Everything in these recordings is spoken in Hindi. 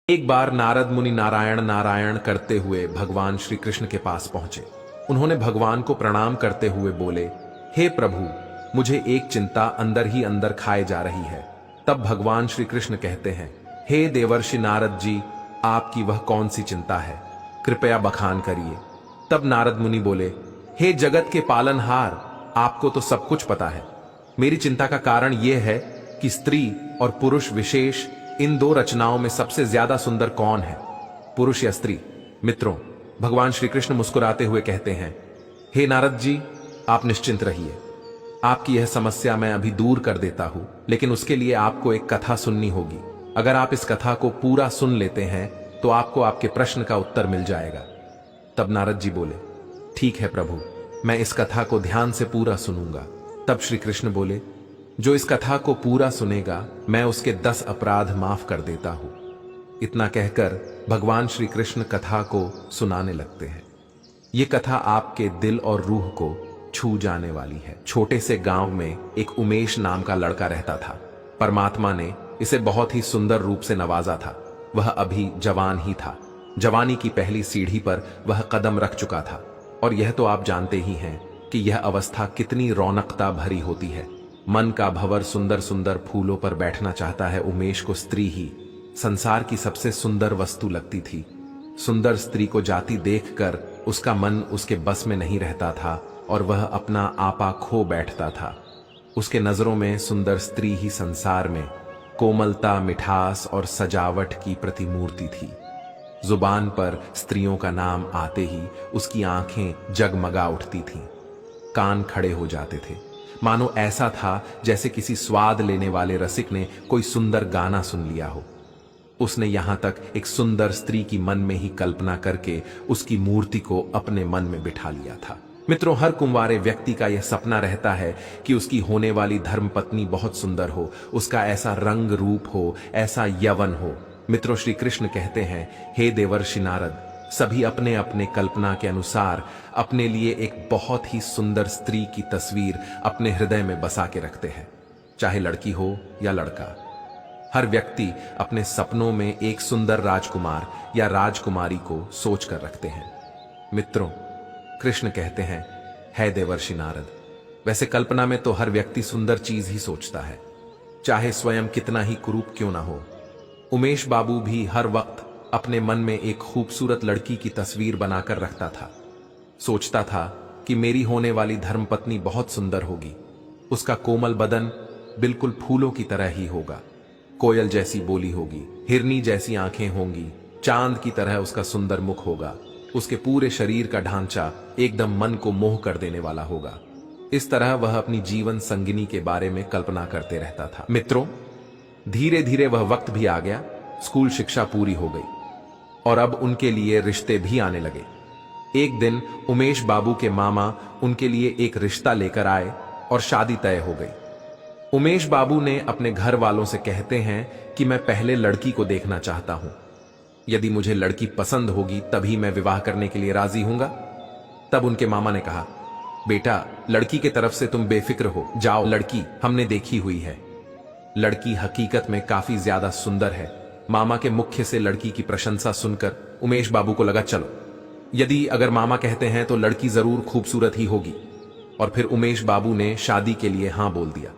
एक बार नारद मुनि नारायण नारायण करते हुए भगवान श्री कृष्ण के पास पहुंचे। उन्होंने भगवान को प्रणाम करते हुए बोले, हे प्रभु, मुझे एक चिंता अंदर ही अंदर खाए जा रही है। तब भगवान श्री कृष्ण कहते हैं, हे देवर्षि नारद जी, आपकी वह कौन सी चिंता है, कृपया बखान करिए। तब नारद मुनि बोले, हे जगत के पालनहार, आपको तो सब कुछ पता है। मेरी चिंता का कारण यह है कि स्त्री और पुरुष विशेष इन दो रचनाओं में सबसे ज्यादा सुंदर कौन है, पुरुष या स्त्री। मित्रों, भगवान श्री कृष्ण मुस्कुराते हुए कहते हैं, हे नारद जी, आप निश्चिंत रहिए। आपकी यह समस्या मैं अभी दूर कर देता हूं, लेकिन उसके लिए आपको एक कथा सुननी होगी। अगर आप इस कथा को पूरा सुन लेते हैं तो आपको आपके प्रश्न का उत्तर मिल जाएगा। तब नारद जी बोले, ठीक है प्रभु, मैं इस कथा को ध्यान से पूरा सुनूंगा। तब श्री कृष्ण बोले, जो इस कथा को पूरा सुनेगा मैं उसके 10 अपराध माफ कर देता हूं। इतना कहकर भगवान श्री कृष्ण कथा को सुनाने लगते हैं। ये कथा आपके दिल और रूह को छू जाने वाली है। छोटे से गांव में एक उमेश नाम का लड़का रहता था। परमात्मा ने इसे बहुत ही सुंदर रूप से नवाजा था। वह अभी जवान ही था। जवानी की पहली सीढ़ी पर वह कदम रख चुका था। और यह तो आप जानते ही हैं कि यह अवस्था कितनी रौनकता भरी होती है। मन का भंवर सुंदर सुंदर फूलों पर बैठना चाहता है। उमेश को स्त्री ही संसार की सबसे सुंदर वस्तु लगती थी। सुंदर स्त्री को जाती देखकर उसका मन उसके बस में नहीं रहता था और वह अपना आपा खो बैठता था। उसके नजरों में सुंदर स्त्री ही संसार में कोमलता, मिठास और सजावट की प्रतिमूर्ति थी। जुबान पर स्त्रियों का नाम आते ही उसकी आंखें जगमगा उठती थीं, कान खड़े हो जाते थे, मानो ऐसा था जैसे किसी स्वाद लेने वाले रसिक ने कोई सुंदर गाना सुन लिया हो। उसने यहां तक एक सुंदर स्त्री की मन में ही कल्पना करके उसकी मूर्ति को अपने मन में बिठा लिया था। मित्रों, हर कुंवारे व्यक्ति का यह सपना रहता है कि उसकी होने वाली धर्मपत्नी बहुत सुंदर हो, उसका ऐसा रंग रूप हो, ऐसा यौवन हो। मित्रों, श्री कृष्ण कहते हैं, हे देवर्षि नारद, सभी अपने अपने कल्पना के अनुसार अपने लिए एक बहुत ही सुंदर स्त्री की तस्वीर अपने हृदय में बसा के रखते हैं, चाहे लड़की हो या लड़का। हर व्यक्ति अपने सपनों में एक सुंदर राजकुमार या राजकुमारी को सोच कर रखते हैं। मित्रों, कृष्ण कहते हैं, है देवर्षि नारद, वैसे कल्पना में तो हर व्यक्ति सुंदर चीज ही सोचता है, चाहे स्वयं कितना ही कुरूप क्यों ना हो। उमेश बाबू भी हर वक्त अपने मन में एक खूबसूरत लड़की की तस्वीर बनाकर रखता था। सोचता था कि मेरी होने वाली धर्मपत्नी बहुत सुंदर होगी। उसका कोमल बदन बिल्कुल फूलों की तरह ही होगा, कोयल जैसी बोली होगी, हिरनी जैसी आंखें होंगी, चांद की तरह उसका सुंदर मुख होगा। उसके पूरे शरीर का ढांचा एकदम मन को मोह कर देने वाला होगा। इस तरह वह अपनी जीवन संगिनी के बारे में कल्पना करते रहता था। मित्रों, धीरे धीरे वह वक्त भी आ गया। स्कूल शिक्षा पूरी हो गई और अब उनके लिए रिश्ते भी आने लगे। एक दिन उमेश बाबू के मामा उनके लिए एक रिश्ता लेकर आए और शादी तय हो गई। उमेश बाबू ने अपने घर वालों से कहते हैं कि मैं पहले लड़की को देखना चाहता हूं। यदि मुझे लड़की पसंद होगी तभी मैं विवाह करने के लिए राजी हूंगा। तब उनके मामा ने कहा, बेटा, लड़की के तरफ से तुम बेफिक्र हो जाओ, लड़की हमने देखी हुई है। लड़की हकीकत में काफी ज्यादा सुंदर है। मामा के मुख्य से लड़की की प्रशंसा सुनकर उमेश बाबू को लगा, चलो, यदि अगर मामा कहते हैं तो लड़की जरूर खूबसूरत ही होगी। और फिर उमेश बाबू ने शादी के लिए हां बोल दिया।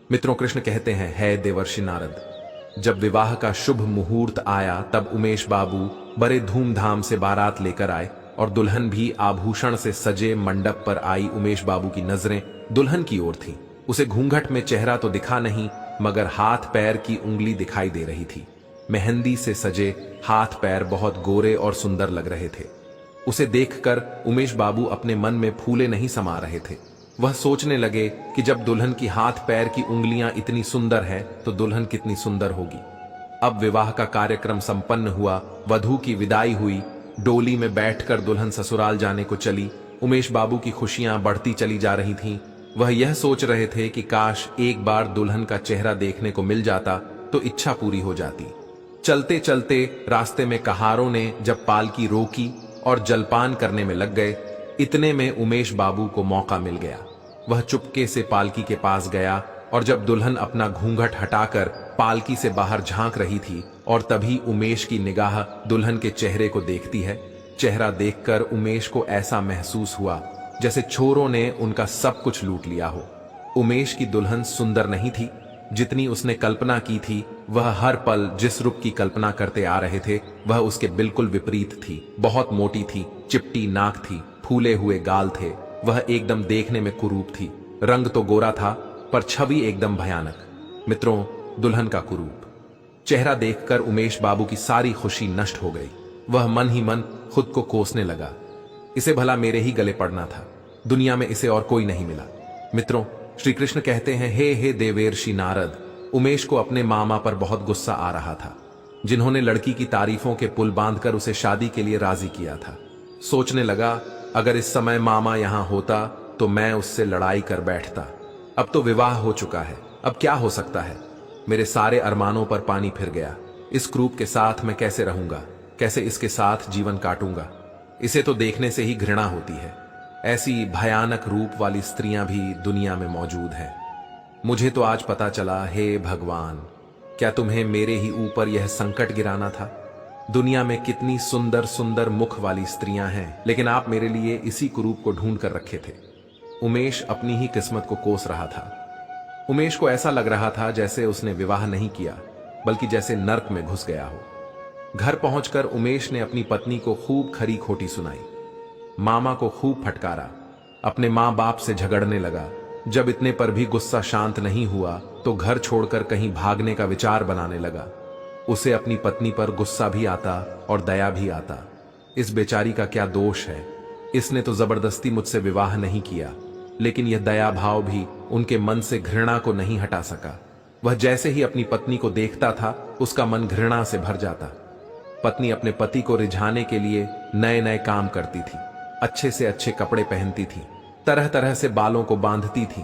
मित्रों, कृष्ण कहते हैं, है देवर्षि नारद, जब विवाह का शुभ मुहूर्त आया तब उमेश बाबू बड़े धूमधाम से बारात लेकर आए और दुल्हन भी आभूषण से सजे मंडप पर आई। उमेश बाबू की नजरें दुल्हन की ओर थीं। उसे घूंघट में चेहरा तो दिखा नहीं, मगर हाथ पैर की उंगली दिखाई दे रही थी। मेहंदी से सजे हाथ पैर बहुत गोरे और सुंदर लग रहे थे। उसे देखकर उमेश बाबू अपने मन में फूले नहीं समा रहे थे। वह सोचने लगे कि जब दुल्हन की हाथ पैर की उंगलियां इतनी सुंदर हैं तो दुल्हन कितनी सुंदर होगी। अब विवाह का कार्यक्रम संपन्न हुआ। वधू की विदाई हुई। डोली में बैठकर दुल्हन ससुराल जाने को चली। उमेश बाबू की खुशियां बढ़ती चली जा रही थीं। वह यह सोच रहे थे कि काश एक बार दुल्हन का चेहरा देखने को मिल जाता तो इच्छा पूरी हो जाती। चलते चलते रास्ते में कहारों ने जब पालकी रोकी और जलपान करने में लग गए, इतने में उमेश बाबू को मौका मिल गया। वह चुपके से पालकी के पास गया और जब दुल्हन अपना घूंघट हटाकर पालकी से बाहर झांक रही थी और तभी उमेश की निगाह दुल्हन के चेहरे को देखती है। चेहरा देखकर उमेश को ऐसा महसूस हुआ जैसे चोरों ने उनका सब कुछ लूट लिया हो। उमेश की दुल्हन सुंदर नहीं थी जितनी उसने कल्पना की थी। वह हर पल जिस रूप की कल्पना करते आ रहे थे वह उसके बिल्कुल विपरीत थी। बहुत मोटी थी, चिपटी नाक थी, फूले हुए गाल थे। वह एकदम देखने में कुरूप थी। रंग तो गोरा था पर छवि एकदम भयानक। मित्रों, दुल्हन का कुरूप चेहरा देखकर उमेश बाबू की सारी खुशी नष्ट हो गई। वह मन ही मन खुद को कोसने लगा, इसे भला मेरे ही गले पड़ना था, दुनिया में इसे और कोई नहीं मिला। मित्रों, श्री कृष्ण कहते हैं, हे देवेर्षि नारद। उमेश को अपने मामा पर बहुत गुस्सा आ रहा था, जिन्होंने लड़की की तारीफों के पुल बांधकर उसे शादी के लिए राजी किया था। सोचने लगा, अगर इस समय मामा यहां होता तो मैं उससे लड़ाई कर बैठता। अब तो विवाह हो चुका है, अब क्या हो सकता है। मेरे सारे अरमानों पर पानी फिर गया। इस क्रूप के साथ मैं कैसे रहूंगा, कैसे इसके साथ जीवन काटूंगा। इसे तो देखने से ही घृणा होती है। ऐसी भयानक रूप वाली स्त्रियां भी दुनिया में मौजूद हैं। मुझे तो आज पता चला, हे भगवान, क्या तुम्हें मेरे ही ऊपर यह संकट गिराना था। दुनिया में कितनी सुंदर सुंदर मुख वाली स्त्रियां हैं, लेकिन आप मेरे लिए इसी कुरूप को ढूंढ कर रखे थे। उमेश अपनी ही किस्मत को कोस रहा था। उमेश को ऐसा लग रहा था जैसे उसने विवाह नहीं किया, बल्कि जैसे नर्क में घुस गया हो। घर पहुंचकर उमेश ने अपनी पत्नी को खूब खरी खोटी सुनाई, मामा को खूब फटकारा, अपने मां बाप से झगड़ने लगा। जब इतने पर भी गुस्सा शांत नहीं हुआ तो घर छोड़कर कहीं भागने का विचार बनाने लगा। उसे अपनी पत्नी पर गुस्सा भी आता और दया भी आता। इस बेचारी का क्या दोष है, इसने तो जबरदस्ती मुझसे विवाह नहीं किया। लेकिन यह दया भाव भी उनके मन से घृणा को नहीं हटा सका। वह जैसे ही अपनी पत्नी को देखता था उसका मन घृणा से भर जाता। पत्नी अपने पति को रिझाने के लिए नए नए काम करती थी, अच्छे से अच्छे कपड़े पहनती थी, तरह तरह से बालों को बांधती थी,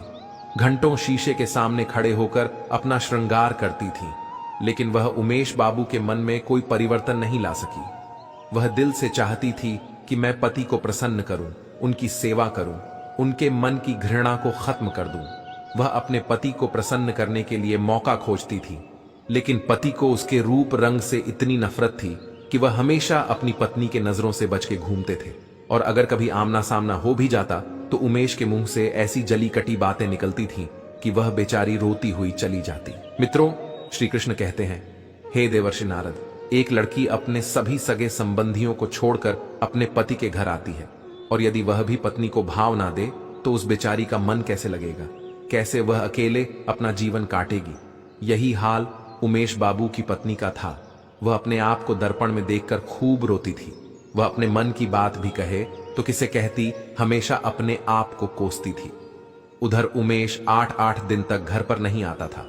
घंटों शीशे के सामने खड़े होकर अपना श्रृंगार करती थी। लेकिन वह उमेश बाबू के मन में कोई परिवर्तन नहीं ला सकी। वह दिल से चाहती थी कि मैं पति को प्रसन्न करूं, उनकी सेवा करूं, उनके मन की घृणा को खत्म कर दूं। वह अपने पति को प्रसन्न करने के लिए मौका खोजती थी, लेकिन पति को उसके रूप रंग से इतनी नफरत थी कि वह हमेशा अपनी पत्नी के नजरों से बच के घूमते थे। और अगर कभी आमना सामना हो भी जाता तो उमेश के मुंह से ऐसी जली कटी बातें निकलती थीं कि वह बेचारी रोती हुई चली जाती। मित्रों, श्री कृष्ण कहते हैं, हे देवर्षि नारद, एक लड़की अपने सभी सगे संबंधियों को छोड़कर अपने पति के घर आती है, और यदि वह भी पत्नी को भाव ना दे तो उस बेचारी का मन कैसे लगेगा, कैसे वह अकेले अपना जीवन काटेगी। यही हाल उमेश बाबू की पत्नी का था। वह अपने आप को दर्पण में देखकर खूब रोती थी। वह अपने मन की बात भी कहे तो किसे कहती, हमेशा अपने आप को कोसती थी। उधर उमेश 8-8 दिन तक घर पर नहीं आता था।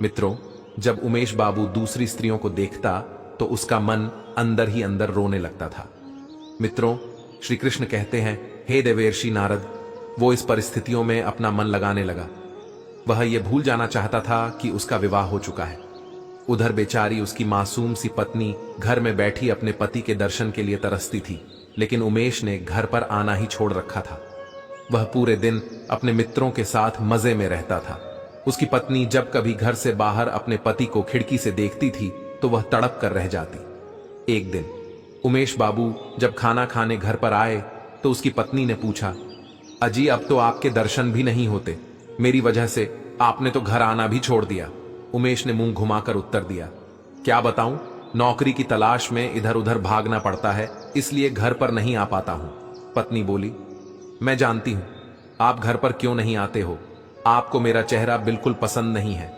मित्रों, जब उमेश बाबू दूसरी स्त्रियों को देखता तो उसका मन अंदर ही अंदर रोने लगता था। मित्रों, श्री कृष्ण कहते हैं, हे देवर्षि नारद, वो इस परिस्थितियों में अपना मन लगाने लगा। वह यह भूल जाना चाहता था कि उसका विवाह हो चुका है। उधर बेचारी उसकी मासूम सी पत्नी घर में बैठी अपने पति के दर्शन के लिए तरसती थी, लेकिन उमेश ने घर पर आना ही छोड़ रखा था। वह पूरे दिन अपने मित्रों के साथ मजे में रहता था। उसकी पत्नी जब कभी घर से बाहर अपने पति को खिड़की से देखती थी तो वह तड़प कर रह जाती। एक दिन उमेश बाबू जब खाना खाने घर पर आए तो उसकी पत्नी ने पूछा, अजी, अब तो आपके दर्शन भी नहीं होते, मेरी वजह से आपने तो घर आना भी छोड़ दिया। उमेश ने मुंह घुमाकर उत्तर दिया, क्या बताऊं, नौकरी की तलाश में इधर उधर भागना पड़ता है, इसलिए घर पर नहीं आ पाता हूं। पत्नी बोली, मैं जानती हूं आप घर पर क्यों नहीं आते हो, आपको मेरा चेहरा बिल्कुल पसंद नहीं है।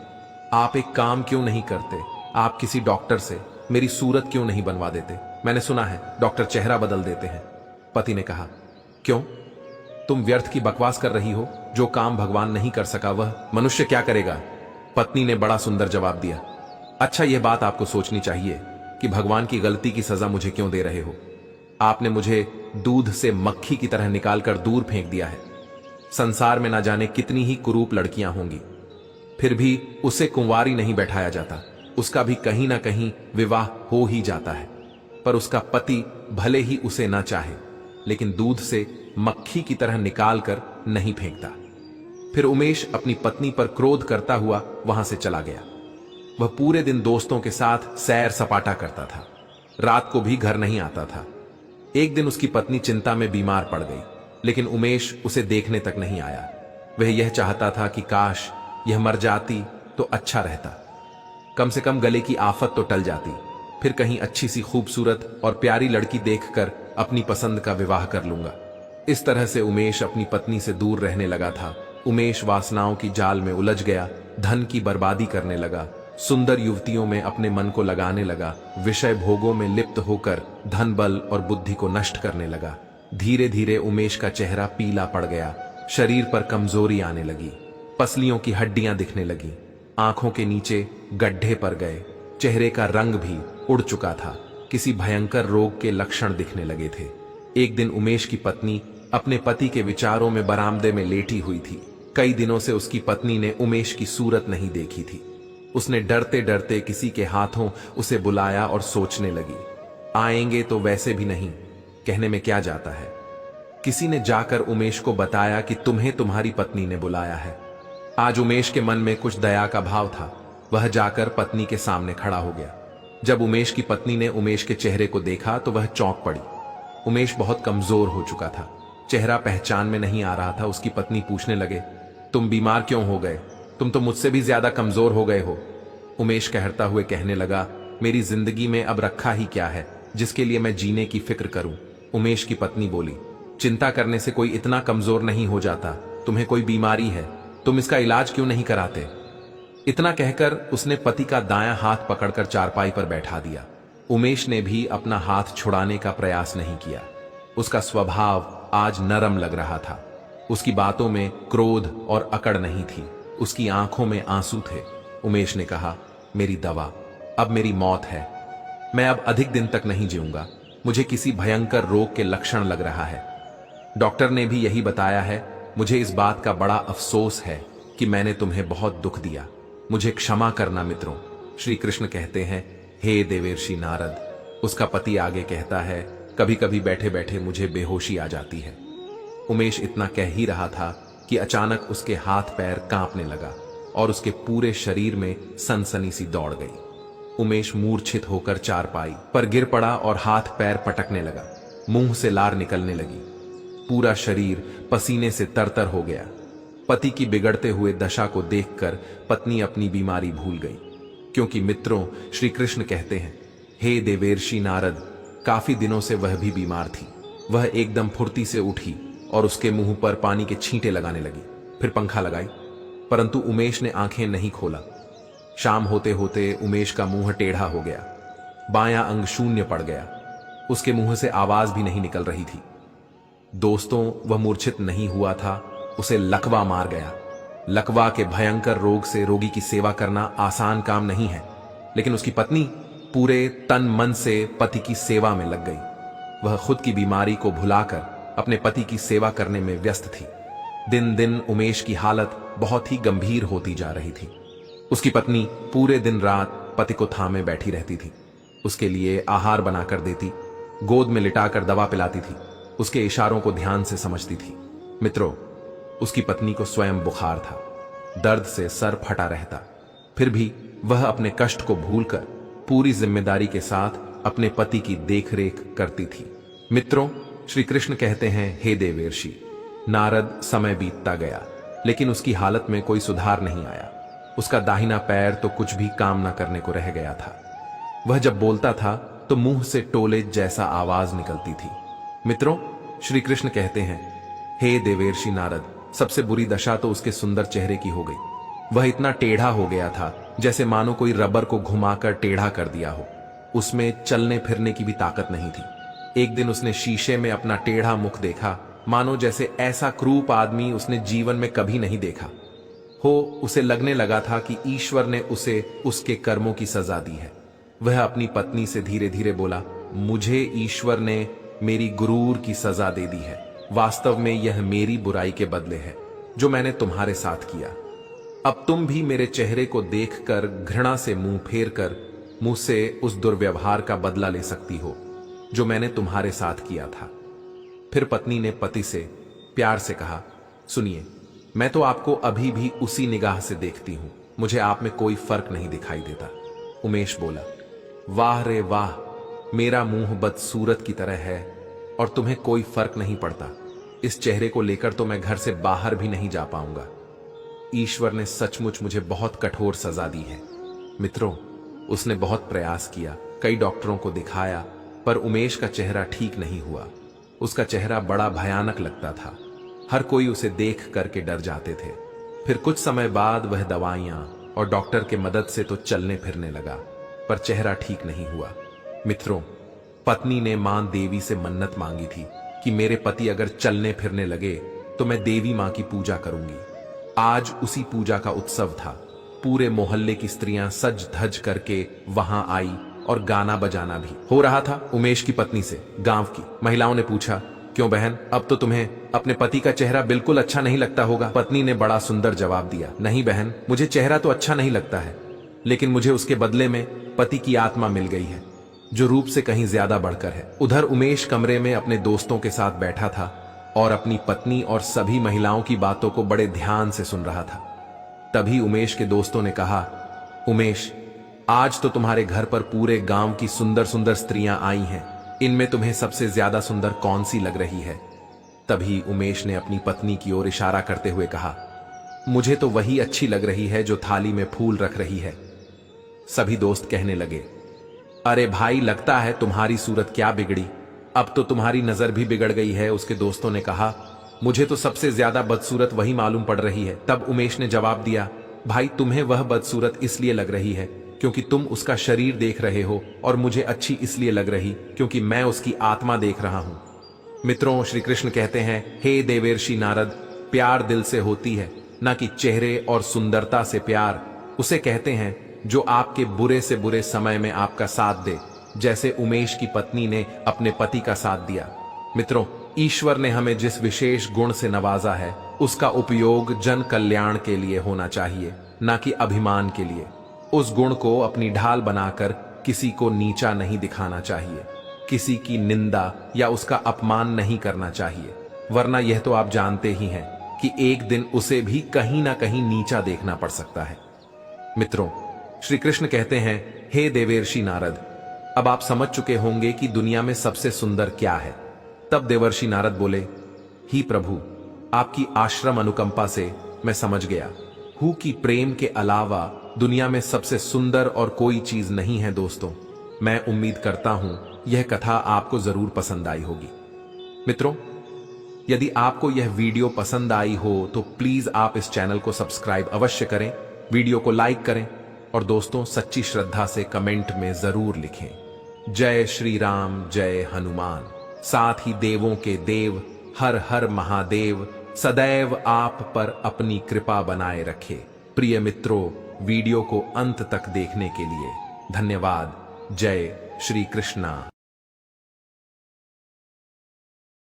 आप एक काम क्यों नहीं करते, आप किसी डॉक्टर से मेरी सूरत क्यों नहीं बनवा देते, मैंने सुना है डॉक्टर चेहरा बदल देते हैं। पति ने कहा, क्यों, तुम व्यर्थ की बकवास कर रही हो, जो काम भगवान नहीं कर सका वह मनुष्य क्या करेगा। पत्नी ने बड़ा सुंदर जवाब दिया, अच्छा, यह बात आपको सोचनी चाहिए कि भगवान की गलती की सजा मुझे क्यों दे रहे हो। आपने मुझे दूध से मक्खी की तरह निकालकर दूर फेंक दिया है। संसार में ना जाने कितनी ही कुरूप लड़कियां होंगी, फिर भी उसे कुंवारी नहीं बैठाया जाता, उसका भी कहीं ना कहीं विवाह हो ही जाता है। पर उसका पति भले ही उसे ना चाहे, लेकिन दूध से मक्खी की तरह निकाल कर नहीं फेंकता। फिर उमेश अपनी पत्नी पर क्रोध करता हुआ वहां से चला गया। वह पूरे दिन दोस्तों के साथ सैर सपाटा करता था, रात को भी घर नहीं आता था। एक दिन उसकी पत्नी चिंता में बीमार पड़ गई, लेकिन उमेश उसे देखने तक नहीं आया। वह यह चाहता था कि काश यह मर जाती तो अच्छा रहता, कम से कम गले की आफत तो टल जाती, फिर कहीं अच्छी सी खूबसूरत और प्यारी लड़की देखकर अपनी पसंद का विवाह कर लूंगा। इस तरह से उमेश अपनी पत्नी से दूर रहने लगा था। उमेश वासनाओं की जाल में उलझ गया, धन की बर्बादी करने लगा, सुंदर युवतियों में अपने मन को लगाने लगा, विषय भोगों में लिप्त होकर धन बल और बुद्धि को नष्ट करने लगा। धीरे धीरे उमेश का चेहरा पीला पड़ गया, शरीर पर कमजोरी आने लगी, पसलियों की हड्डियां दिखने लगी, आंखों के नीचे गड्ढे पड़ गए, चेहरे का रंग भी उड़ चुका था, किसी भयंकर रोग के लक्षण दिखने लगे थे। एक दिन उमेश की पत्नी अपने पति के विचारों में बरामदे में लेटी हुई थी। कई दिनों से उसकी पत्नी ने उमेश की सूरत नहीं देखी थी। उसने डरते डरते किसी के हाथों उसे बुलाया और सोचने लगी, आएंगे तो वैसे भी नहीं, कहने में क्या जाता है। किसी ने जाकर उमेश को बताया कि तुम्हें तुम्हारी पत्नी ने बुलाया है। आज उमेश के मन में कुछ दया का भाव था। वह जाकर पत्नी के सामने खड़ा हो गया। जब उमेश की पत्नी ने उमेश के चेहरे को देखा तो वह चौंक पड़ी। उमेश बहुत कमजोर हो चुका था, चेहरा पहचान में नहीं आ रहा था। उसकी पत्नी पूछने लगे, तुम बीमार क्यों हो गए? तुम तो मुझसे भी ज्यादा कमजोर हो गए हो। उमेश कहता हुए कहने लगा, मेरी जिंदगी में अब रखा ही क्या है जिसके लिए मैं जीने की फिक्र करूं। उमेश की पत्नी बोली, चिंता करने से कोई इतना कमजोर नहीं हो जाता। तुम्हें कोई बीमारी है, तुम इसका इलाज क्यों नहीं कराते? इतना कहकर उसने पति का दायां हाथ पकड़कर चारपाई पर बैठा दिया। उमेश ने भी अपना हाथ छुड़ाने का प्रयास नहीं किया। उसका स्वभाव आज नरम लग रहा था। उसकी बातों में क्रोध और अकड़ नहीं थी, उसकी आंखों में आंसू थे। उमेश ने कहा, मेरी दवा, अब मेरी मौत है। मैं अब अधिक दिन तक नहीं जीऊंगा। मुझे किसी भयंकर रोग के लक्षण लग रहा है। डॉक्टर ने भी यही बताया है। मुझे इस बात का बड़ा अफसोस है कि मैंने तुम्हें बहुत दुख दिया। मुझे क्षमा करना मित्रों। श्री कृष्ण कहते हैं, हे देवर्षि नारद। उसका पति आगे कहता है, कभी कभी बैठे बैठे मुझे बेहोशी आ जाती है। उमेश इतना कह ही रहा था कि अचानक उसके हाथ पैर कांपने लगा और उसके पूरे शरीर में सनसनी सी दौड़ गई। उमेश मूर्छित होकर चारपाई पर गिर पड़ा और हाथ पैर पटकने लगा। मुंह से लार निकलने लगी, पूरा शरीर पसीने से तरतर हो गया। पति की बिगड़ते हुए दशा को देखकर पत्नी अपनी बीमारी भूल गई, क्योंकि मित्रों श्री कृष्ण कहते हैं, हे देवर्षि नारद, काफी दिनों से वह भी बीमार थी। वह एकदम फुर्ती से उठी और उसके मुंह पर पानी के छींटे लगाने लगी, फिर पंखा लगाई, परंतु उमेश ने आंखें नहीं खोला। शाम होते होते उमेश का मुंह टेढ़ा हो गया, बायां अंग शून्य पड़ गया, उसके मुंह से आवाज भी नहीं निकल रही थी। दोस्तों, वह मूर्छित नहीं हुआ था, उसे लकवा मार गया। लकवा के भयंकर रोग से रोगी की सेवा करना आसान काम नहीं है, लेकिन उसकी पत्नी पूरे तन मन से पति की सेवा में लग गई। वह खुद की बीमारी को भुलाकर अपने पति की सेवा करने में व्यस्त थी। दिन दिन उमेश की हालत बहुत ही गंभीर होती जा रही थी। उसकी पत्नी पूरे दिन रात पति को थामे बैठी रहती थी, उसके लिए आहार बनाकर देती, गोद में लिटाकर दवा पिलाती थी, उसके इशारों को ध्यान से समझती थी। मित्रों, उसकी पत्नी को स्वयं बुखार था, दर्द से सर फटा रहता, फिर भी वह अपने कष्ट को भूलकर पूरी जिम्मेदारी के साथ अपने पति की देखरेख करती थी। मित्रों, श्री कृष्ण कहते हैं, हे देवर्षि नारद, समय बीतता गया लेकिन उसकी हालत में कोई सुधार नहीं आया। उसका दाहिना पैर तो कुछ भी काम न करने को रह गया था। वह जब बोलता था तो मुंह से टोले जैसा आवाज निकलती थी। मित्रों, श्री कृष्ण कहते हैं, हे देवर्षि नारद, सबसे बुरी दशा तो उसके सुंदर चेहरे की हो गई। वह इतना टेढ़ा हो गया था जैसे मानो कोई रबर को घुमाकर टेढ़ा कर दिया हो। उसमें चलने फिरने की भी ताकत नहीं थी। एक दिन उसने शीशे में अपना टेढ़ा मुख देखा, मानो जैसे ऐसा क्रूप आदमी उसने जीवन में कभी नहीं देखा हो। उसे लगने लगा था कि ईश्वर ने उसे उसके कर्मों की सजा दी है। वह अपनी पत्नी से धीरे धीरे बोला, मुझे ईश्वर ने मेरी गुरूर की सजा दे दी है। वास्तव में यह मेरी बुराई के बदले है जो मैंने तुम्हारे साथ किया। अब तुम भी मेरे चेहरे को देखकर घृणा से मुंह फेर कर मुझसे उस दुर्व्यवहार का बदला ले सकती हो जो मैंने तुम्हारे साथ किया था। फिर पत्नी ने पति से प्यार से कहा, सुनिए, मैं तो आपको अभी भी उसी निगाह से देखती हूं मुझे आप में कोई फर्क नहीं दिखाई देता। उमेश बोला, वाह रे वाह, मेरा मुंह बदसूरत की तरह है और तुम्हें कोई फर्क नहीं पड़ता। इस चेहरे को लेकर तो मैं घर से बाहर भी नहीं जा पाऊंगा। ईश्वर ने सचमुच मुझे बहुत कठोर सजा दी है। मित्रों, उसने बहुत प्रयास किया, कई डॉक्टरों को दिखाया, पर उमेश का चेहरा ठीक नहीं हुआ। उसका चेहरा बड़ा भयानक लगता था। हर कोई उसे देख करके डर जाते थे। फिर कुछ समय बाद वह दवाइयां और डॉक्टर के मदद से तो चलने फिरने लगा, पर चेहरा ठीक नहीं हुआ। मित्रों, पत्नी ने मां देवी से मन्नत मांगी थी कि मेरे पति अगर चलने फिरने लगे तो मैं देवी मां की पूजा करूंगी। आज उसी पूजा का उत्सव था। पूरे मोहल्ले की स्त्रियां सज धज करके वहां आई और गाना बजाना भी हो रहा था। उमेश की पत्नी से गांव की महिलाओं ने पूछा, क्यों बहन, अब तो तुम्हें अपने पति का चेहरा बिल्कुल अच्छा नहीं लगता होगा। पत्नी ने बड़ा सुंदर जवाब दिया, नहीं बहन, मुझे चेहरा तो अच्छा नहीं लगता है, लेकिन मुझे उसके बदले में पति की आत्मा मिल गई है, जो रूप से कहीं ज्यादा बढ़कर है। उधर उमेश कमरे में अपने दोस्तों के साथ बैठा था और अपनी पत्नी और सभी महिलाओं की बातों को बड़े ध्यान से सुन रहा था। तभी उमेश के दोस्तों ने कहा, उमेश, आज तो तुम्हारे घर पर पूरे गांव की सुंदर सुंदर स्त्रियां आई हैं, इनमें तुम्हें सबसे ज्यादा सुंदर कौन सी लग रही है? तभी उमेश ने अपनी पत्नी की ओर इशारा करते हुए कहा, मुझे तो वही अच्छी लग रही है जो थाली में फूल रख रही है। सभी दोस्त कहने लगे, अरे भाई, लगता है तुम्हारी सूरत क्या बिगड़ी, अब तो तुम्हारी नजर भी बिगड़ गई है। उसके दोस्तों ने कहा, मुझे तो सबसे ज्यादा बदसूरत वही मालूम पड़ रही है। तब उमेश ने जवाब दिया, भाई, तुम्हें वह बदसूरत इसलिए लग रही है क्योंकि तुम उसका शरीर देख रहे हो, और मुझे अच्छी इसलिए लग रही क्योंकि मैं उसकी आत्मा देख रहा हूं। मित्रों, श्री कृष्ण कहते हैं, हे देवर्षि नारद, प्यार दिल से होती है, ना कि चेहरे और सुंदरता से। प्यार उसे कहते हैं जो आपके बुरे से बुरे समय में आपका साथ दे, जैसे उमेश की पत्नी ने अपने पति का साथ दिया। मित्रों, ईश्वर ने हमें जिस विशेष गुण से नवाजा है, उसका उपयोग जन कल्याण के लिए होना चाहिए, ना कि अभिमान के लिए। उस गुण को अपनी ढाल बनाकर किसी को नीचा नहीं दिखाना चाहिए, किसी की निंदा या उसका अपमान नहीं करना चाहिए, वरना यह तो आप जानते ही हैं कि एक दिन उसे भी कहीं ना कहीं नीचा देखना पड़ सकता है। मित्रों, श्री कृष्ण कहते हैं, हे देवर्षि नारद, अब आप समझ चुके होंगे कि दुनिया में सबसे सुंदर क्या है। तब देवर्षि नारद बोले, ही प्रभु, आपकी आश्रम अनुकंपा से मैं समझ गया हूं कि प्रेम के अलावा दुनिया में सबसे सुंदर और कोई चीज नहीं है। दोस्तों, मैं उम्मीद करता हूं यह कथा आपको जरूर पसंद आई होगी। मित्रों, यदि आपको यह वीडियो पसंद आई हो तो प्लीज आप इस चैनल को सब्सक्राइब अवश्य करें, वीडियो को लाइक करें और दोस्तों, सच्ची श्रद्धा से कमेंट में जरूर लिखें, जय श्री राम, जय हनुमान। साथ ही देवों के देव हर हर महादेव सदैव आप पर अपनी कृपा बनाए रखे। प्रिय मित्रों, वीडियो को अंत तक देखने के लिए धन्यवाद। जय श्री कृष्णा।